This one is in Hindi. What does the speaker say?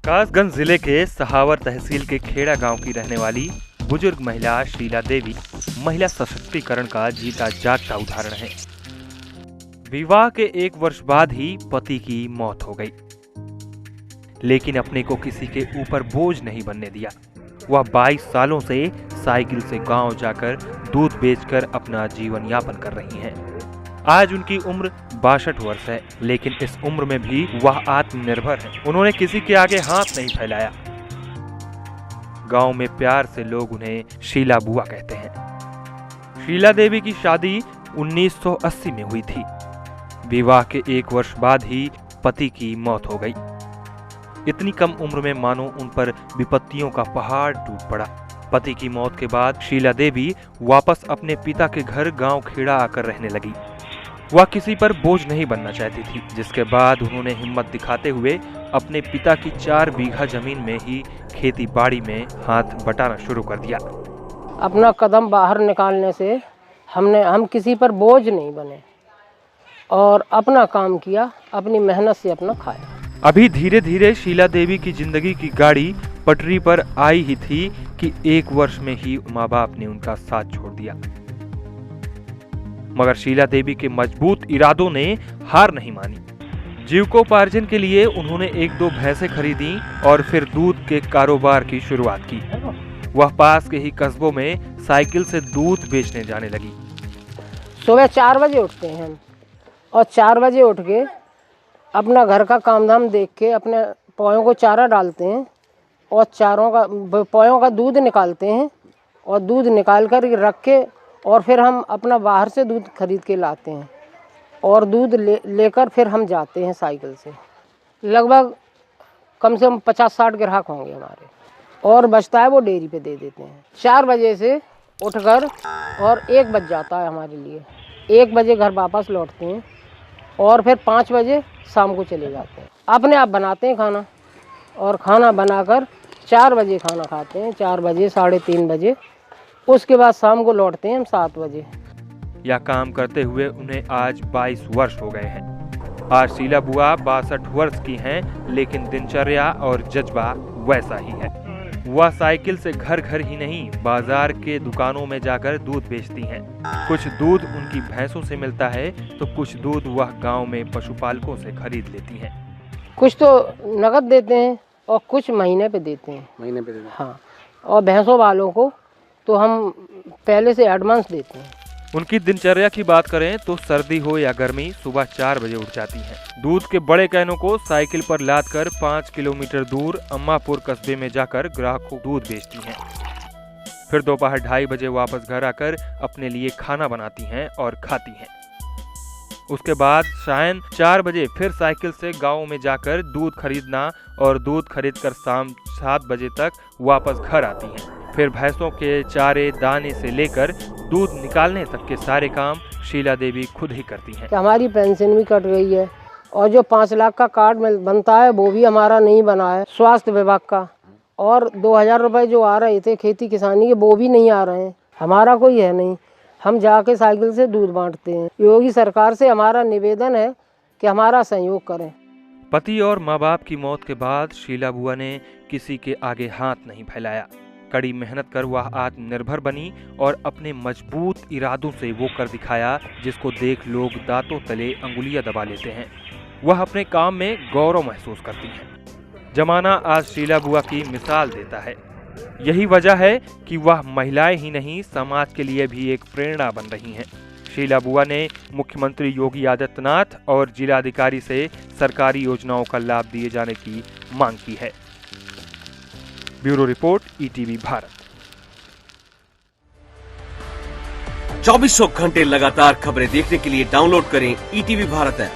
कासगंज जिले के सहावर तहसील के खेड़ा गांव की रहने वाली बुजुर्ग महिला शीला देवी महिला सशक्तिकरण का जीता जागता उदाहरण है। विवाह के 1 वर्ष बाद ही पति की मौत हो गई, लेकिन अपने को किसी के ऊपर बोझ नहीं बनने दिया। वह 22 सालों से साइकिल से गांव जाकर दूध बेचकर अपना जीवन यापन कर रही हैं। आज उनकी उम्र 62 वर्ष है, लेकिन इस उम्र में भी वह आत्मनिर्भर है। उन्होंने किसी के आगे हाथ नहीं फैलाया। गांव में प्यार से लोग उन्हें शीला बुआ कहते हैं। शीला देवी की शादी 1980 में हुई थी। विवाह के 1 वर्ष बाद ही पति की मौत हो गई। इतनी कम उम्र में मानो उन पर विपत्तियों का पहाड़ टूट पड़ा। पति की मौत के बाद शीला देवी वापस अपने पिता के घर गांव खेड़ा आकर रहने लगी। वह किसी पर बोझ नहीं बनना चाहती थी, जिसके बाद उन्होंने हिम्मत दिखाते हुए अपने पिता की 4 बीघा जमीन में ही खेती बाड़ी में हाथ बटाना शुरू कर दिया। अपना कदम बाहर निकालने से हम किसी पर बोझ नहीं बने और अपना काम किया, अपनी मेहनत से अपना खाया। अभी धीरे धीरे शीला देवी की जिंदगी की गाड़ी पटरी पर आई ही थी कि 1 वर्ष में ही माँ बाप ने उनका साथ छोड़ दिया। मगर शीला देवी के मजबूत इरादों ने हार नहीं मानी। जीविकोपार्जन के लिए उन्होंने 1-2 भैंसें खरीदी और फिर दूध के कारोबार की शुरुआत की। वह पास के ही कस्बों में साइकिल से दूध बेचने जाने लगी। सुबह 4 बजे उठते हैं हम, और 4 बजे उठ के अपना घर का काम धाम देख के अपने पौयों को चारा डालते हैं और पौयों का दूध निकालते हैं और दूध निकाल कर रख के और फिर हम अपना बाहर से दूध खरीद के लाते हैं और दूध लेकर फिर हम जाते हैं साइकिल से। लगभग कम से कम 50-60 ग्राहक होंगे हमारे, और बचता है वो डेयरी पे दे देते हैं। 4 बजे से उठकर और 1 बज जाता है हमारे लिए। 1 बजे घर वापस लौटते हैं और फिर 5 बजे शाम को चले जाते हैं। अपने आप बनाते हैं खाना, और खाना बनाकर 4 बजे खाना खाते हैं, 4 बजे 3:30 बजे। उसके बाद शाम को लौटते हैं हम 7 बजे। यह काम करते हुए उन्हें आज 22 वर्ष हो गए हैं। आज शीला बुआ 62 वर्ष की हैं, लेकिन दिनचर्या और जज्बा वैसा ही है। वह साइकिल से घर घर ही नहीं, बाजार के दुकानों में जाकर दूध बेचती हैं। कुछ दूध उनकी भैंसों से मिलता है, तो कुछ दूध वह गांव में पशुपालकों से खरीद लेती हैं। कुछ तो नगद देते हैं और कुछ महीने पे देते हैं। महीने पे देते हैं। हाँ, और भैंसों वालों को तो हम पहले से एडवांस देते हैं। उनकी दिनचर्या की बात करें तो सर्दी हो या गर्मी, सुबह 4 बजे उठ जाती हैं। दूध के बड़े कैनों को साइकिल पर लादकर 5 किलोमीटर दूर अम्मापुर कस्बे में जाकर ग्राहकों को दूध बेचती हैं। फिर दोपहर 2:30 बजे वापस घर आकर अपने लिए खाना बनाती हैं और खाती हैं। उसके बाद शाम 4 बजे फिर साइकिल से गाँव में जाकर दूध खरीदना और दूध खरीदकर शाम 7 बजे तक वापस घर आती हैं। फिर भैंसों के चारे दाने से लेकर दूध निकालने तक के सारे काम शीला देवी खुद ही करती हैं। हमारी पेंशन भी कट गई है और जो 5 लाख का कार्ड बनता है वो भी हमारा नहीं बना है स्वास्थ्य विभाग का, और 2000 रुपए जो आ रहे थे खेती किसानी के वो भी नहीं आ रहे हैं। हमारा कोई है नहीं, हम जाके साइकिल से दूध बांटते हैं। योगी सरकार से हमारा निवेदन है कि हमारा सहयोग करें। पति और माँ बाप की मौत के बाद शीला बुआ ने किसी के आगे हाथ नहीं फैलाया। कड़ी मेहनत कर वह आत्मनिर्भर बनी और अपने मजबूत इरादों से वो कर दिखाया जिसको देख लोग दांतों तले अंगुलियां दबा लेते हैं। वह अपने काम में गौरव महसूस करती हैं। जमाना आज शीला बुआ की मिसाल देता है। यही वजह है कि वह महिलाएं ही नहीं, समाज के लिए भी एक प्रेरणा बन रही हैं। शीला बुआ ने मुख्यमंत्री योगी आदित्यनाथ और जिलाधिकारी से सरकारी योजनाओं का लाभ दिए जाने की मांग की है। Bureau report, ETV Bharat. 24 घंटे लगातार खबरें देखने के लिए डाउनलोड करें ईटीवी भारत ऐप।